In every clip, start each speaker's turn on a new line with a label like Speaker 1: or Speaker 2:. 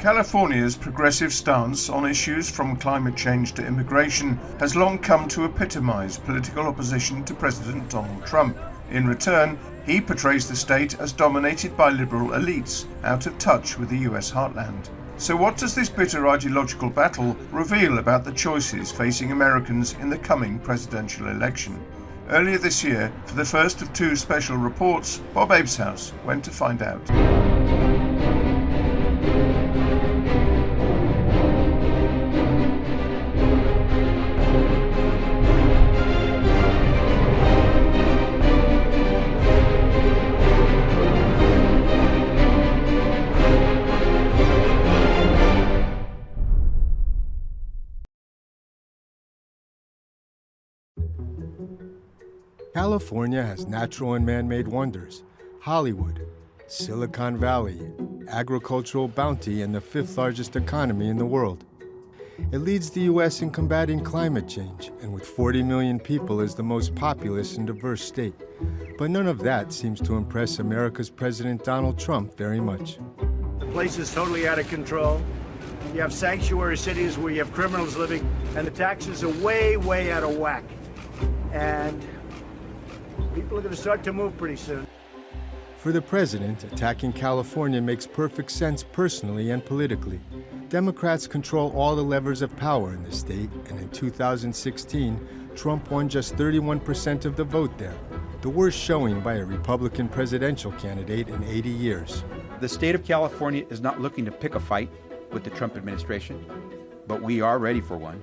Speaker 1: California's progressive stance on issues from climate change to immigration has long come to epitomize political opposition to President Donald Trump. In return, he portrays the state as dominated by liberal elites, out of touch with the US heartland. So what does this bitter ideological battle reveal about the choices facing Americans in the coming presidential election? Earlier this year, for the first of two special reports, Bob Abeshouse went to find out.
Speaker 2: California has natural and man-made wonders: Hollywood, Silicon Valley, agricultural bounty, and the fifth largest economy in the world. It leads the U.S. in combating climate change, and with 40 million people is the most populous and diverse state. But none of that seems to impress America's President Donald Trump very much.
Speaker 3: The place is totally out of control. You have sanctuary cities where you have criminals living, and the taxes are way, way out of whack. And people are going to start to move pretty soon.
Speaker 2: For the president, attacking California makes perfect sense personally and politically. Democrats control all the levers of power in the state, and in 2016, Trump won just 31% of the vote there, the worst showing by a Republican presidential candidate in 80 years.
Speaker 4: The state of California is not looking to pick a fight with the Trump administration, but we are ready for one,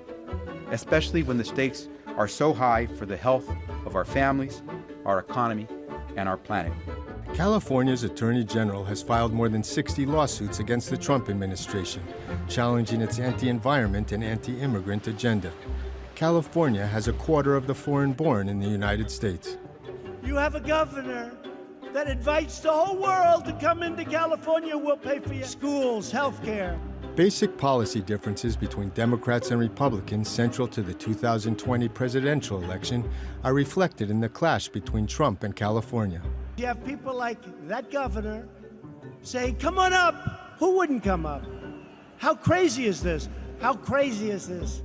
Speaker 4: especially when the stakes are so high for the health of our families, our economy, and our planet.
Speaker 2: California's Attorney General has filed more than 60 lawsuits against the Trump administration, challenging its anti-environment and anti-immigrant agenda. California has a quarter of the foreign-born in the United States.
Speaker 3: You have a governor that invites the whole world to come into California. We'll pay for your schools, health care.
Speaker 2: Basic policy differences between Democrats and Republicans central to the 2020 presidential election are reflected in the clash between Trump and California.
Speaker 3: You have people like that governor saying, come on up. Who wouldn't come up? How crazy is this? How crazy is this?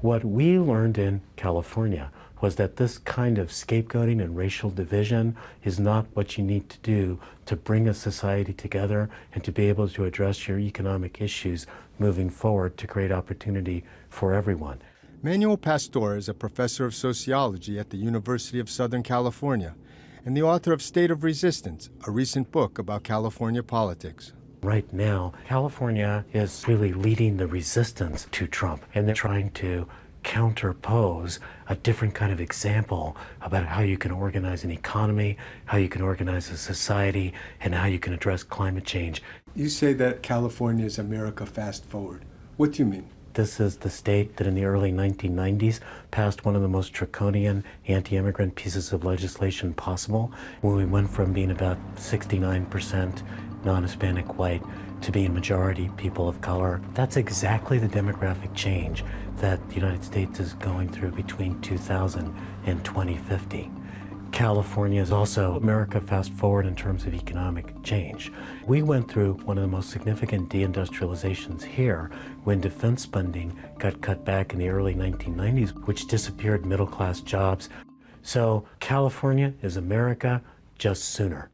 Speaker 5: What we learned in California was that this kind of scapegoating and racial division is not what you need to do to bring a society together and to be able to address your economic issues moving forward to create opportunity for everyone.
Speaker 2: Manuel Pastor is a professor of sociology at the University of Southern California and the author of State of Resistance, a recent book about California politics.
Speaker 5: Right now, California is really leading the resistance to Trump, and they're trying to counterpose a different kind of example about how you can organize an economy, how you can organize a society, and how you can address climate change.
Speaker 2: You say that California is America fast forward. What do you mean?
Speaker 5: This is the state that in the early 1990s passed one of the most draconian anti-immigrant pieces of legislation possible, when we went from being about 69% non-Hispanic white to being majority people of color. That's exactly the demographic change that the United States is going through between 2000 and 2050. California is also America fast forward in terms of economic change. We went through one of the most significant deindustrializations here when defense spending got cut back in the early 1990s, which disappeared middle-class jobs. So California is America just sooner.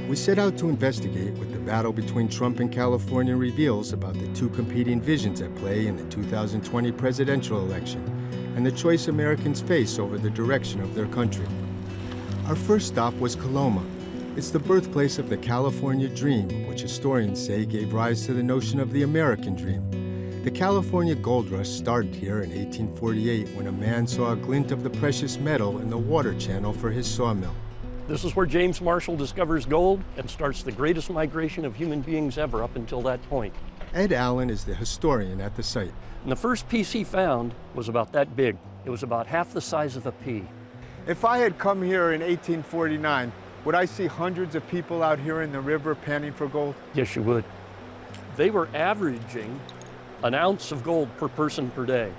Speaker 2: We set out to investigate what the battle between Trump and California reveals about the two competing visions at play in the 2020 presidential election and the choice Americans face over the direction of their country. Our first stop was Coloma. It's the birthplace of the California dream, which historians say gave rise to the notion of the American dream. The California gold rush started here in 1848 when a man saw a glint of the precious metal in the water channel for his sawmill.
Speaker 6: This is where James Marshall discovers gold and starts the greatest migration of human beings ever up until that point.
Speaker 2: Ed Allen is the historian at the site.
Speaker 6: And the first piece he found was about that big. It was about half the size of a pea.
Speaker 7: If I had come here in 1849, would I see hundreds of people out here in the river panning for gold?
Speaker 6: Yes, you would. They were averaging an ounce of gold per person per day.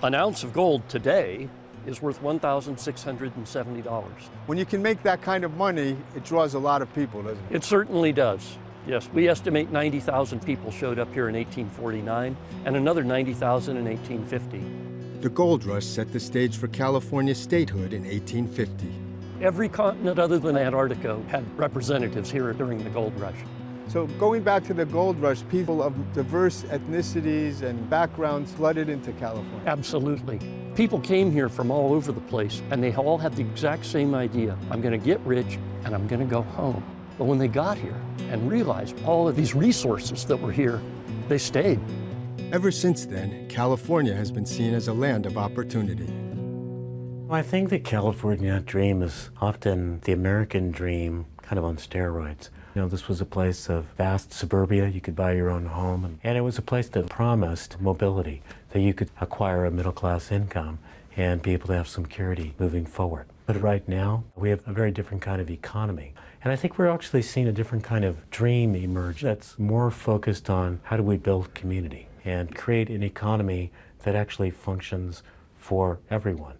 Speaker 6: An ounce of gold today is worth $1,670.
Speaker 7: When you can make that kind of money, it draws a lot of people, doesn't it?
Speaker 6: It certainly does. Yes, we estimate 90,000 people showed up here in 1849 and another 90,000 in 1850.
Speaker 2: The gold rush set the stage for California's statehood in 1850.
Speaker 6: Every continent other than Antarctica had representatives here during the gold rush.
Speaker 7: So going back to the gold rush, people of diverse ethnicities and backgrounds flooded into California.
Speaker 6: Absolutely. People came here from all over the place, and they all had the exact same idea. I'm going to get rich, and I'm going to go home. But when they got here and realized all of these resources that were here, they stayed.
Speaker 2: Ever since then, California has been seen as a land of opportunity.
Speaker 5: I think the California dream is often the American dream, kind of on steroids. You know, this was a place of vast suburbia. You could buy your own home. And it was a place that promised mobility, that you could acquire a middle-class income and be able to have some security moving forward. But right now, we have a very different kind of economy. And I think we're actually seeing a different kind of dream emerge that's more focused on how do we build community and create an economy that actually functions for everyone.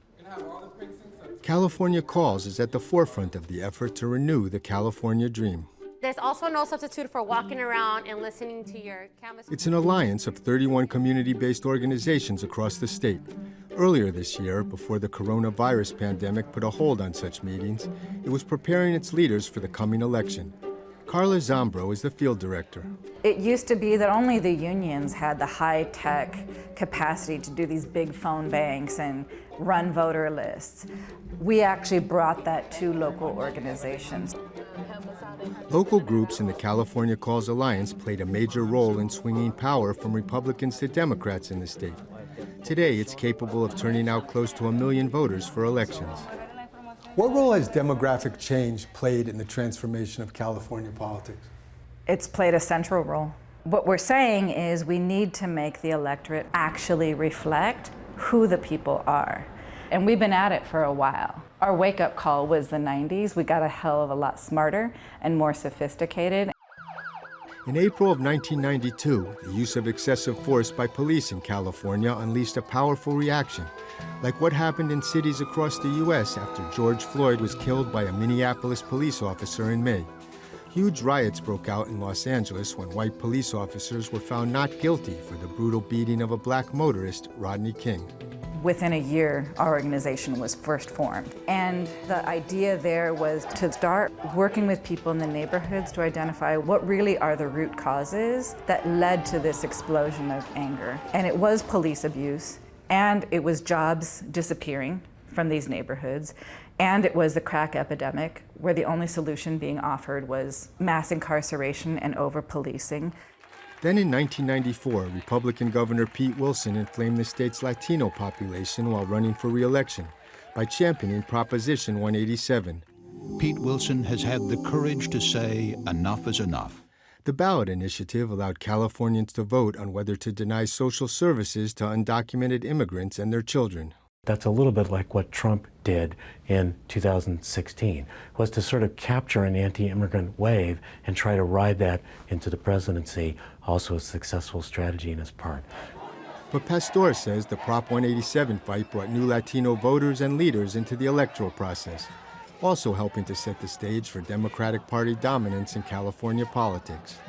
Speaker 2: California Calls is at the forefront of the effort to renew the California dream.
Speaker 8: There's also no substitute for walking around and listening to your canvas.
Speaker 2: It's an alliance of 31 community-based organizations across the state. Earlier this year, before the coronavirus pandemic put a hold on such meetings, it was preparing its leaders for the coming election. Carla Zombro is the field director.
Speaker 9: It used to be that only the unions had the high-tech capacity to do these big phone banks and run voter lists. We actually brought that to local organizations.
Speaker 2: Local groups in the California Calls Alliance played a major role in swinging power from Republicans to Democrats in the state. Today, it's capable of turning out close to 1 million voters for elections.
Speaker 10: What role has demographic change played in the transformation of California politics?
Speaker 9: It's played a central role. What we're saying is we need to make the electorate actually reflect who the people are. And we've been at it for a while. Our wake-up call was the 90s. We got a hell of a lot smarter and more sophisticated.
Speaker 2: In April of 1992, the use of excessive force by police in California unleashed a powerful reaction, like what happened in cities across the U.S. after George Floyd was killed by a Minneapolis police officer in May. Huge riots broke out in Los Angeles when white police officers were found not guilty for the brutal beating of a black motorist, Rodney King.
Speaker 9: Within a year, our organization was first formed. And the idea there was to start working with people in the neighborhoods to identify what really are the root causes that led to this explosion of anger. And it was police abuse, and it was jobs disappearing from these neighborhoods, and it was the crack epidemic, where the only solution being offered was mass incarceration and over-policing.
Speaker 2: Then in 1994, Republican Governor Pete Wilson inflamed the state's Latino population while running for re-election by championing Proposition 187.
Speaker 11: Pete Wilson has had the courage to say enough is enough.
Speaker 2: The ballot initiative allowed Californians to vote on whether to deny social services to undocumented immigrants and their children.
Speaker 5: That's a little bit like what Trump did in 2016, was to sort of capture an anti-immigrant wave and try to ride that into the presidency, also a successful strategy in his part.
Speaker 2: But Pastor says the Prop 187 fight brought new Latino voters and leaders into the electoral process, also helping to set the stage for Democratic Party dominance in California politics.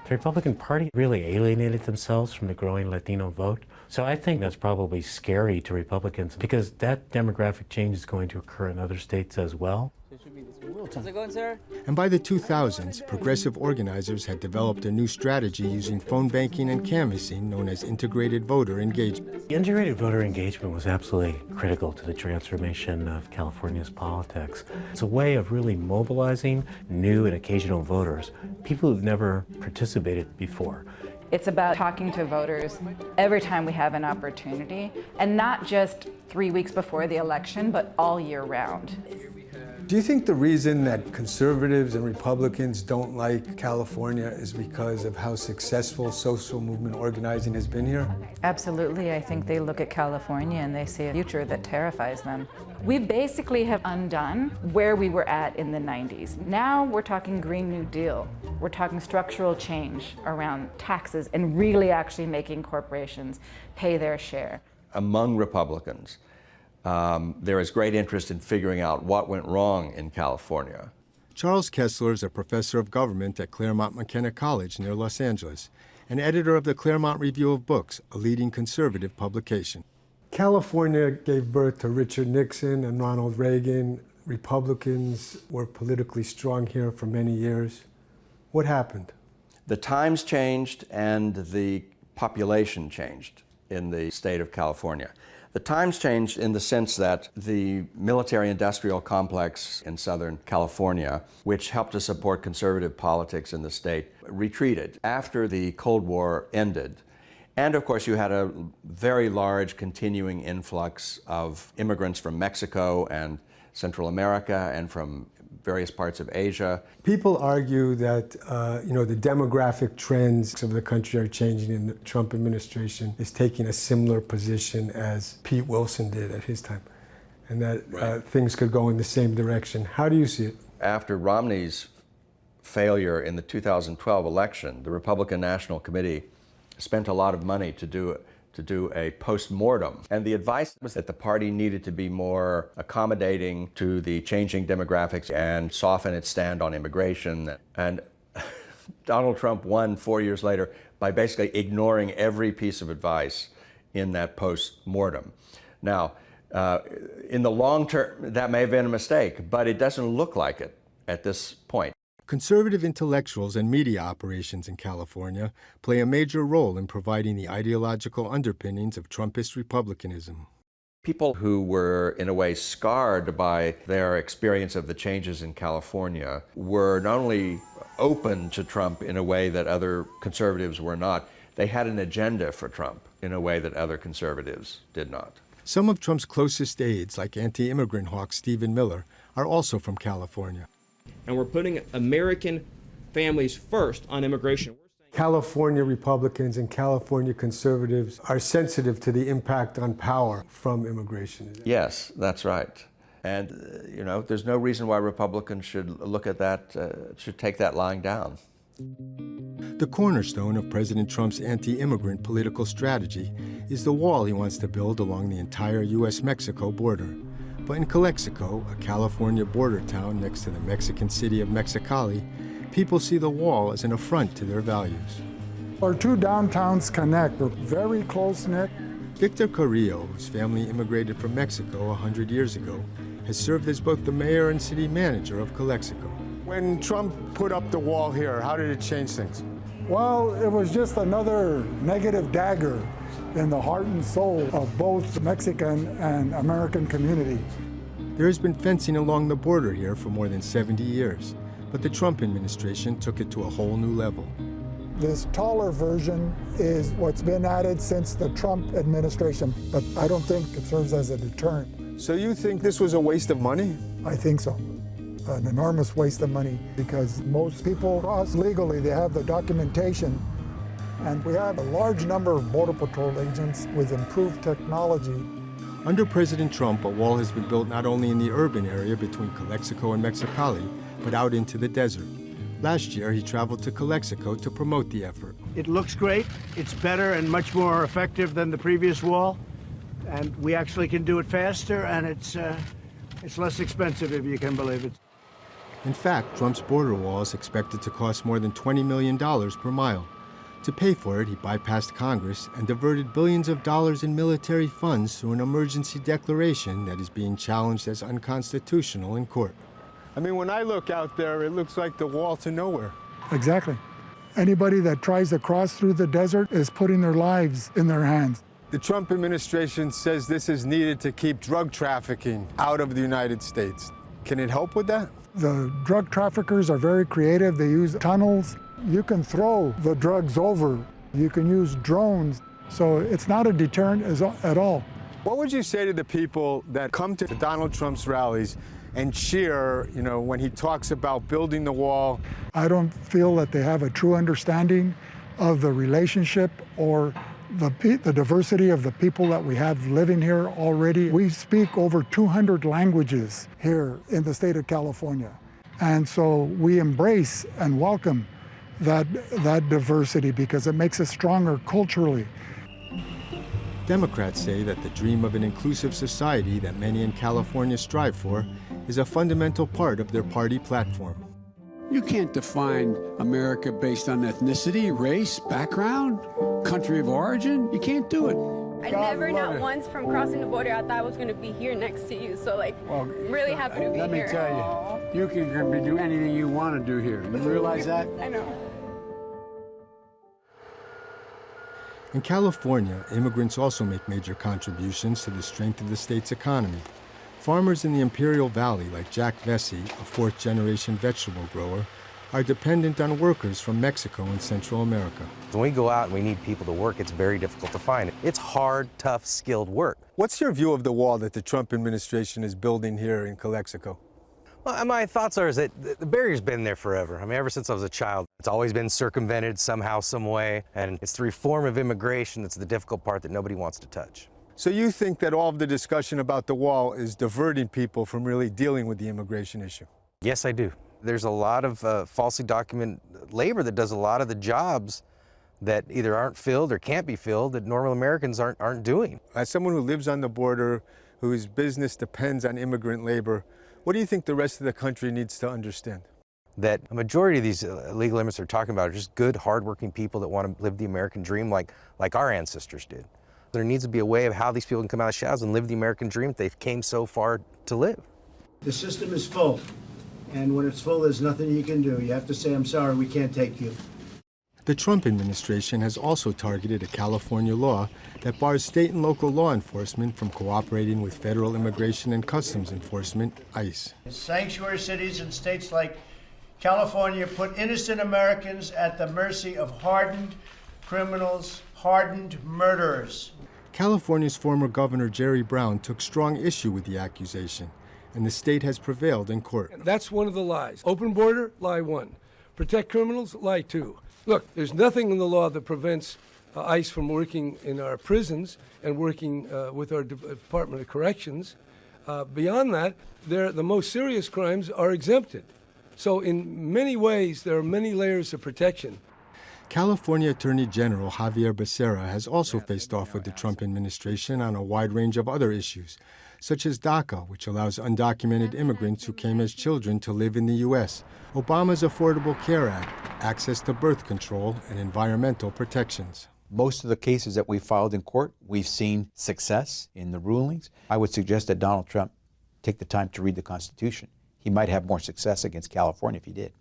Speaker 5: The Republican Party really alienated themselves from the growing Latino vote. So I think that's probably scary to Republicans because that demographic change is going to occur in other states as well.
Speaker 12: How's it going, sir?
Speaker 2: And by the 2000s, progressive organizers had developed a new strategy using phone banking and canvassing known as integrated voter engagement.
Speaker 5: Integrated voter engagement was absolutely critical to the transformation of California's politics. It's a way of really mobilizing new and occasional voters, people who've never participated before.
Speaker 9: It's about talking to voters every time we have an opportunity, and not just 3 weeks before the election, but all year round.
Speaker 10: Do you think the reason that conservatives and Republicans don't like California is because of how successful social movement organizing has been here?
Speaker 9: Absolutely. I think they look at California and they see a future that terrifies them. We basically have undone where we were at in the 90s. Now we're talking Green New Deal. We're talking structural change around taxes and really actually making corporations pay their share.
Speaker 13: Among Republicans, there is great interest in figuring out what went wrong in California
Speaker 2: Charles KESLER is a professor of government at Claremont McKenna College near Los Angeles and editor of the Claremont Review of Books, a leading conservative publication.
Speaker 10: California gave birth to Richard Nixon and Ronald Reagan. Republicans were politically strong here for many years. What happened?
Speaker 13: The times changed and the population changed in the state of California. The times changed in the sense that the military-industrial complex in Southern California, which helped to support conservative politics in the state, retreated after the Cold War ended. And of course, you had a very large continuing influx of immigrants from Mexico and Central America and from various parts of Asia.
Speaker 10: People argue that the demographic trends of the country are changing, and the Trump administration is taking a similar position as Pete Wilson did at his time, and that things could go in the same direction. How do you see it?
Speaker 13: After Romney's failure in the 2012 election, the Republican National Committee spent a lot of money to do a post-mortem. And the advice was that the party needed to be more accommodating to the changing demographics and soften its stand on immigration. And Donald Trump won 4 years later by basically ignoring every piece of advice in that post-mortem. Now, in the long term, that may have been a mistake, but it doesn't look like it at this point.
Speaker 2: Conservative intellectuals and media operations in California play a major role in providing the ideological underpinnings of Trumpist republicanism.
Speaker 13: People who were, in a way, scarred by their experience of the changes in California were not only open to Trump in a way that other conservatives were not, they had an agenda for Trump in a way that other conservatives did not.
Speaker 2: Some of Trump's closest aides, like anti-immigrant hawk Stephen Miller, are also from California.
Speaker 14: And we're putting American families first on immigration.
Speaker 10: California Republicans and California conservatives are sensitive to the impact on power from immigration.
Speaker 13: Yes, that's right. And, there's no reason why Republicans should look at that, should take that lying down.
Speaker 2: The cornerstone of President Trump's anti-immigrant political strategy is the wall he wants to build along the entire U.S.-Mexico border. But in Calexico, a California border town next to the Mexican city of Mexicali, people see the wall as an affront to their values.
Speaker 15: Our two downtowns connect. We're very close-knit.
Speaker 2: Victor Carrillo, whose family immigrated from Mexico 100 years ago, has served as both the mayor and city manager of Calexico.
Speaker 7: When Trump put up the wall here, how did it change things?
Speaker 15: Well, it was just another negative dagger in the heart and soul of both the Mexican and American community.
Speaker 2: There has been fencing along the border here for more than 70 years, but the Trump administration took it to a whole new level.
Speaker 15: This taller version is what's been added since the Trump administration, but I don't think it serves as a deterrent.
Speaker 7: So you think this was a waste of money?
Speaker 15: I think so. An enormous waste of money, because most people cross legally, they have the documentation, and we have a large number of Border Patrol agents with improved technology.
Speaker 2: Under President Trump, a wall has been built not only in the urban area between Calexico and Mexicali, but out into the desert. Last year, he traveled to Calexico to promote the effort.
Speaker 3: It looks great. It's better and much more effective than the previous wall. And we actually can do it faster, and it's less expensive, if you can believe it.
Speaker 2: In fact, Trump's border wall is expected to cost more than $20 million per mile. To pay for it, he bypassed Congress and diverted billions of dollars in military funds through an emergency declaration that is being challenged as unconstitutional in court.
Speaker 7: I mean, when I look out there, it looks like the wall to nowhere.
Speaker 15: Exactly. Anybody that tries to cross through the desert is putting their lives in their hands.
Speaker 7: The Trump administration says this is needed to keep drug trafficking out of the United States. Can it help with that?
Speaker 15: The drug traffickers are very creative. They use tunnels. You can throw the drugs over. You can use drones. So it's not a deterrent at all.
Speaker 7: What would you say to the people that come to Donald Trump's rallies and cheer, when he talks about building the wall?
Speaker 15: I don't feel that they have a true understanding of the relationship or the diversity of the people that we have living here already. We speak over 200 languages here in the state of California. And so we embrace and welcome that diversity because it makes us stronger culturally.
Speaker 2: Democrats say that the dream of an inclusive society that many in California strive for is a fundamental part of their party platform.
Speaker 16: You can't define America based on ethnicity, race, background, country of origin. You can't do it.
Speaker 17: I never, not once from crossing the border, I thought I was going to be here next to you. So, like, really happy to be here.
Speaker 16: Let me tell you, you can do anything you want to do here. You realize that?
Speaker 17: I know.
Speaker 2: In California, immigrants also make major contributions to the strength of the state's economy. Farmers in the Imperial Valley, like Jack VESSEY, a fourth-generation vegetable grower, are dependent on workers from Mexico and Central America.
Speaker 18: When we go out and we need people to work, it's very difficult to find. It's hard, tough, skilled work.
Speaker 2: What's your view of the wall that the Trump administration is building here in CALEXICO?
Speaker 18: Well, my thoughts are that the barrier's been there forever. I mean, ever since I was a child, it's always been circumvented somehow, some way, and it's the reform of immigration that's the difficult part that nobody wants to touch.
Speaker 2: So you think that all of the discussion about the wall is diverting people from really dealing with the immigration issue?
Speaker 18: Yes, I do. There's a lot of falsely documented labor that does a lot of the jobs that either aren't filled or can't be filled that normal Americans aren't doing.
Speaker 2: As someone who lives on the border, whose business depends on immigrant labor, what do you think the rest of the country needs to understand?
Speaker 18: That a majority of these illegal immigrants they're talking about are just good, hardworking people that want to live the American dream like our ancestors did. There needs to be a way of how these people can come out of the shadows and live the American dream that they came so far to live.
Speaker 3: The system is full, and when it's full, there's nothing you can do. You have to say, I'm sorry, we can't take you.
Speaker 2: The Trump administration has also targeted a California law that bars state and local law enforcement from cooperating with federal immigration and customs enforcement, ICE.
Speaker 3: Sanctuary cities in states like California put innocent Americans at the mercy of hardened criminals, hardened murderers.
Speaker 2: California's former governor Jerry Brown took strong issue with the accusation, and the state has prevailed in court.
Speaker 19: That's one of the lies. Open border, lie one. Protect criminals, lie two. Look, there's nothing in the law that prevents ICE from working in our prisons and working with our Department of Corrections. Beyond that, the most serious crimes are exempted. So in many ways, there are many layers of protection.
Speaker 2: California Attorney General XAVIER BECERRA has also faced off with the Trump administration on a wide range of other issues, such as DACA, which allows undocumented immigrants who came as children to live in the U.S., Obama's Affordable Care Act, access to birth control, and environmental protections.
Speaker 4: Most of the cases that we filed in court, we've seen success in the rulings. I would suggest that Donald Trump take the time to read the Constitution. He might have more success against California if he did.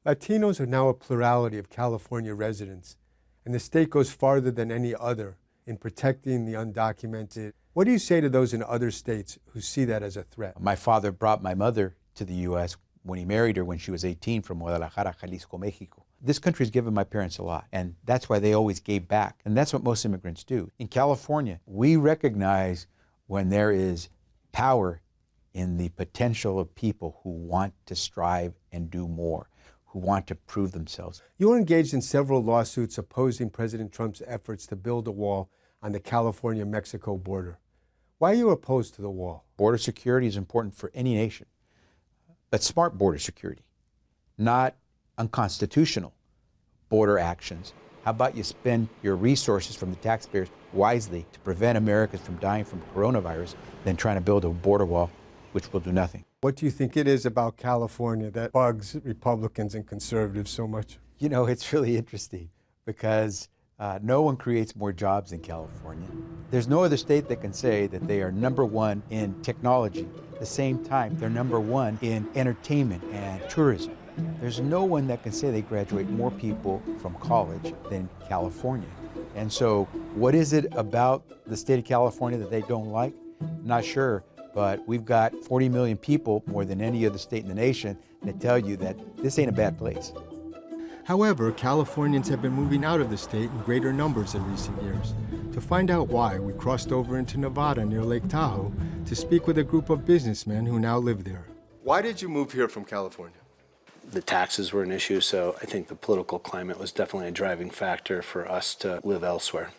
Speaker 2: Latinos are now a plurality of California residents, and the state goes farther than any other in protecting the undocumented. What do you say to those in other states who see that as a threat?
Speaker 4: My father brought my mother to the U.S. when he married her when she was 18 from Guadalajara, Jalisco, Mexico. This country has given my parents a lot, and that's why they always gave back, and that's what most immigrants do. In California, we recognize when there is power in the potential of people who want to strive and do more, who want to prove themselves.
Speaker 2: You were engaged in several lawsuits opposing President Trump's efforts to build a wall on the California-Mexico border. Why are you opposed to the wall?
Speaker 4: Border security is important for any nation, but smart border security, not unconstitutional border actions. How about you spend your resources from the taxpayers wisely to prevent Americans from dying from coronavirus than trying to build a border wall which will do nothing.
Speaker 2: What do you think it is about California that bugs Republicans and conservatives so much?
Speaker 4: You know, it's really interesting because no one creates more jobs in California. There's no other state that can say that they are #1 in technology. At the same time, they're #1 in entertainment and tourism. There's no one that can say they graduate more people from college than California. And so what is it about the state of California that they don't like? Not sure, but we've got 40 million people, more than any other state in the nation, that tell you that this ain't a bad place.
Speaker 2: However, Californians have been moving out of the state in greater numbers in recent years. To find out why, we crossed over into Nevada near Lake Tahoe to speak with a group of businessmen who now live there. Why did you move here from California?
Speaker 20: The taxes were an issue, so I think the political climate was definitely a driving factor for us to live elsewhere.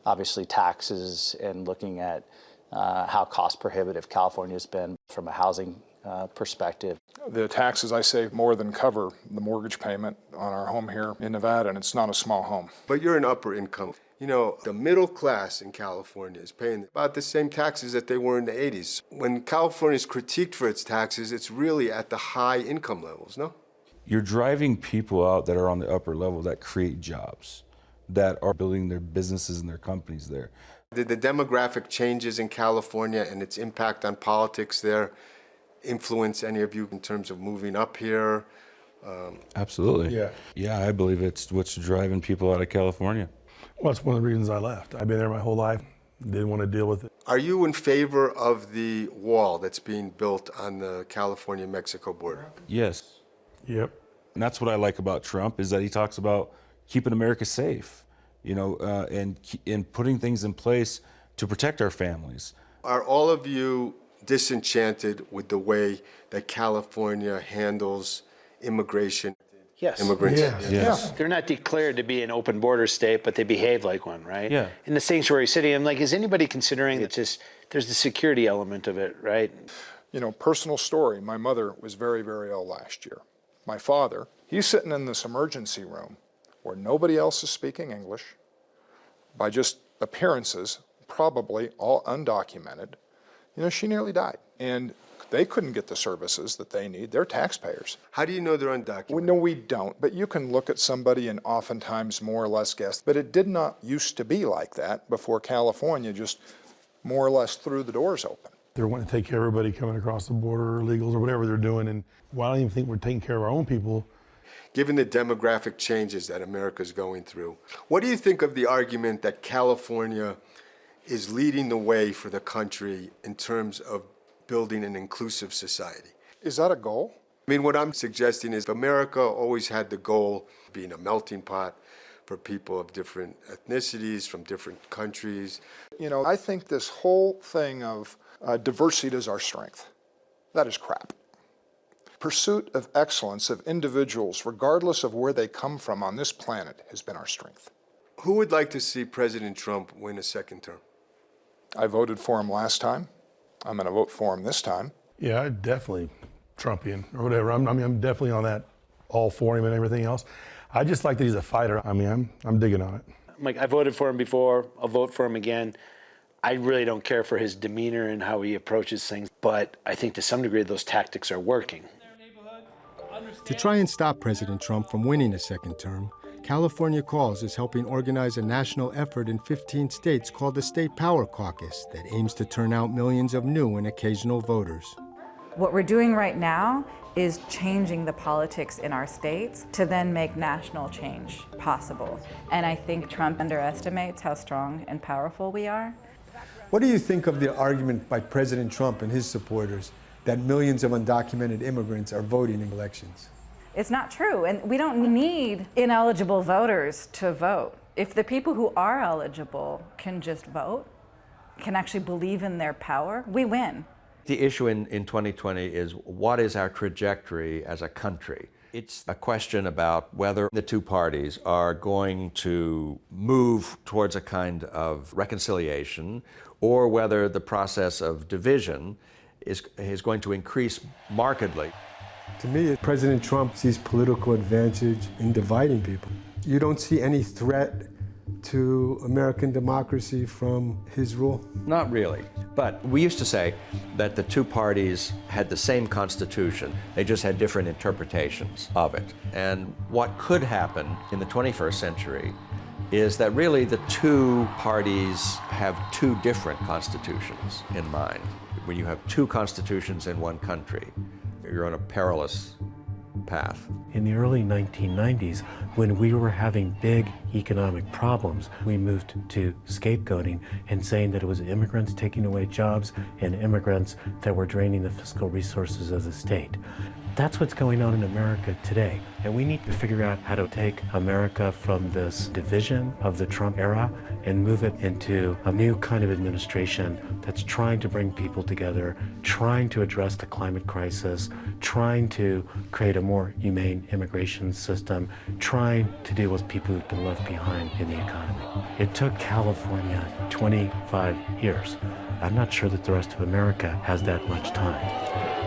Speaker 21: Obviously, taxes and looking at how cost prohibitive California has been from a housing perspective.
Speaker 22: The taxes, I save more than cover the mortgage payment on our home here in Nevada, and it's not a small home.
Speaker 2: But you're an upper income. You know, the middle class in California is paying about the same taxes that they were in the 80s. When California is critiqued for its taxes, it's really at the high income levels, no?
Speaker 1: You're driving people out that are on the upper level that create jobs, that are building their businesses and their companies there.
Speaker 2: Did the demographic changes in California and its impact on politics there influence any of you in terms of moving up here?
Speaker 1: Absolutely.
Speaker 10: Yeah.
Speaker 1: Yeah, I believe it's what's driving people out of California.
Speaker 6: Well, that's one of the reasons I left. I've been there my whole life, didn't want to deal with it.
Speaker 2: Are you in favor of the wall that's being built on the California-Mexico border?
Speaker 1: Yes.
Speaker 6: Yep.
Speaker 1: And that's what I like about Trump, is that he talks about keeping America safe, you know, and putting things in place to protect our families.
Speaker 2: Are all of you disenchanted with the way that California handles immigration?
Speaker 20: Yes.
Speaker 2: Immigrants?
Speaker 1: Yes.
Speaker 20: They're not declared to be an open border state, but they behave like one, right?
Speaker 1: Yeah.
Speaker 20: In the sanctuary city, I'm like, is anybody considering it's just, there's the security element of it, right?
Speaker 22: You know, personal story, my mother was very, very ill last year. My father, he's sitting in this emergency room where nobody else is speaking English, by just appearances, probably all undocumented. You know, she nearly died. And they couldn't get the services that they need. They're taxpayers.
Speaker 2: How do you know they're undocumented?
Speaker 22: No, we don't. But you can look at somebody and oftentimes more or less guess. But it did not used to be like that before California just more or less threw the doors open.
Speaker 6: They're wanting to take care of everybody coming across the border, illegals or whatever they're doing. And well, I don't even think we're taking care of our own people.
Speaker 2: Given the demographic changes that America's going through, what do you think of the argument that California is leading the way for the country in terms of building an inclusive society?
Speaker 22: Is that a goal?
Speaker 2: I mean, what I'm suggesting is America always had the goal of being a melting pot for people of different ethnicities, from different countries.
Speaker 22: You know, I think this whole thing of diversity is our strength. That is crap. Pursuit of excellence of individuals, regardless of where they come from on this planet, has been our strength.
Speaker 2: Who would like to see President Trump win a second term?
Speaker 22: I voted for him last time. I'm going to vote for him this time.
Speaker 6: Yeah, I definitely Trumpian or whatever. I'm definitely on that, all for him and everything else. I just like that he's a fighter. I mean, I'm digging on it.
Speaker 20: Like, I voted for him before, I'll vote for him again. I really don't care for his demeanor and how he approaches things, but I think to some degree those tactics are working.
Speaker 2: To try and stop President Trump from winning a second term, California Calls is helping organize a national effort in 15 states called the State Power Caucus that aims to turn out millions of new and occasional voters.
Speaker 9: What we're doing right now is changing the politics in our states to then make national change possible. And I think Trump underestimates how strong and powerful we are.
Speaker 10: What do you think of the argument by President Trump and his supporters that millions of undocumented immigrants are voting in elections?
Speaker 9: It's not true, and we don't need ineligible voters to vote. If the people who are eligible can just vote, can actually believe in their power, we win.
Speaker 13: The issue in 2020 is, what is our trajectory as a country? It's a question about whether the two parties are going to move towards a kind of reconciliation, or whether the process of division is going to increase markedly.
Speaker 10: To me, President Trump sees political advantage in dividing people. You don't see any threat to American democracy from his rule?
Speaker 13: Not really. But we used to say that the two parties had the same constitution. They just had different interpretations of it. And what could happen in the 21st century is that really the two parties have two different constitutions in mind. When you have two constitutions in one country, you're on a perilous path.
Speaker 5: In the early 1990s, when we were having big economic problems, we moved to scapegoating and saying that it was immigrants taking away jobs and immigrants that were draining the fiscal resources of the state. That's what's going on in America today. And we need to figure out how to take America from this division of the Trump era and move it into a new kind of administration that's trying to bring people together, trying to address the climate crisis, trying to create a more humane immigration system, trying to deal with people who've been left behind in the economy. It took California 25 years. I'm not sure that the rest of America has that much time.